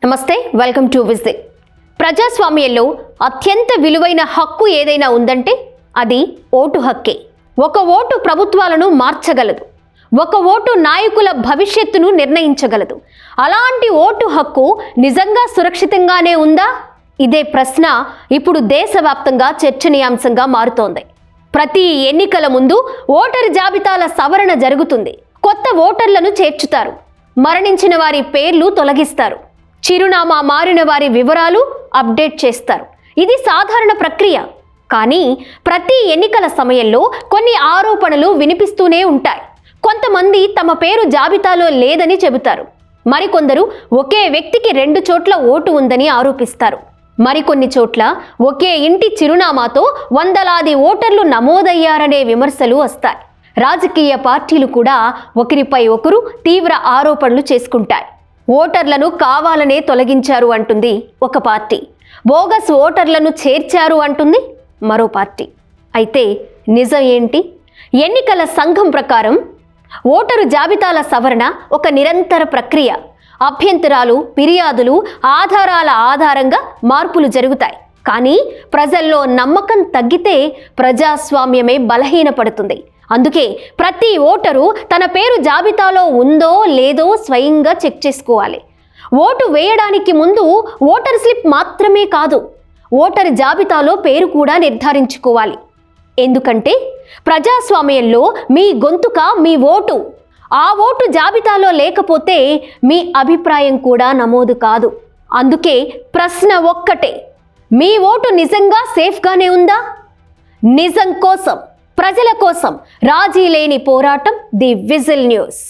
నమస్తే, welcome to visit. ప్రజాస్వామ్యంలో అత్యంత విలువైన హక్కు ఏదైనా ఉందంటే అది ఓటు హక్కే. ఒక ఓటు ప్రభుత్వాలను మార్చగలదు, ఒక ఓటు నాయకుల భవిష్యత్తును నిర్ణయించగలదు. అలాంటి ఓటు హక్కు నిజంగా సురక్షితంగానే ఉందా? ఇదే ప్రశ్న ఇప్పుడు దేశవ్యాప్తంగా చర్చనీయాంశంగా మారుతోంది. ప్రతి ఎన్నికల ముందు ఓటరు జాబితాల సవరణ జరుగుతుంది. కొత్త ఓటర్లను చేర్చుతారు, మరణించిన వారి పేర్లు తొలగిస్తారు, చిరునామా మారిన వారి వివరాలు అప్డేట్ చేస్తారు. ఇది సాధారణ ప్రక్రియ. కానీ ప్రతి ఎన్నికల సమయంలో కొన్ని ఆరోపణలు వినిపిస్తూనే ఉంటాయి. కొంతమంది తమ పేరు జాబితాలో లేదని చెబుతారు. మరికొందరు ఒకే వ్యక్తికి 2 చోట్ల ఓటు ఉందని ఆరోపిస్తారు. మరికొన్ని చోట్ల ఒకే ఇంటి చిరునామాతో వందలాది ఓటర్లు నమోదయ్యారనే విమర్శలు వస్తాయి. రాజకీయ పార్టీలు కూడా ఒకరిపై ఒకరు తీవ్ర ఆరోపణలు చేసుకుంటాయి. ఓటర్లను కావాలనే తొలగించారు అంటుంది ఒక పార్టీ, బోగస్ ఓటర్లను చేర్చారు అంటుంది మరో పార్టీ. అయితే నిజం ఏంటి? ఎన్నికల సంఘం ప్రకారం ఓటరు జాబితాల సవరణ ఒక నిరంతర ప్రక్రియ. అభ్యంతరాలు, ఫిర్యాదులు, ఆధారాల ఆధారంగా మార్పులు జరుగుతాయి. కానీ ప్రజల్లో నమ్మకం తగ్గితే ప్రజాస్వామ్యమే బలహీనపడుతుంది. అందుకే ప్రతి ఓటరు తన పేరు జాబితాలో ఉందో లేదో స్వయంగా చెక్ చేసుకోవాలి. ఓటు వేయడానికి ముందు ఓటర్ స్లిప్ మాత్రమే కాదు, ఓటర్ జాబితాలో పేరు కూడా నిర్ధారించుకోవాలి. ఎందుకంటే ప్రజాస్వామ్యంలో మీ గొంతుక మీ ఓటు. ఆ ఓటు జాబితాలో లేకపోతే మీ అభిప్రాయం కూడా నమోదు కాదు. అందుకే ప్రశ్న ఒక్కటే, మీ ఓటు నిజంగా సేఫ్గానే ఉందా? నిజం కోసం, ప్రజల కోసం రాజీ లేని పోరాటం ది విజిల్ న్యూస్.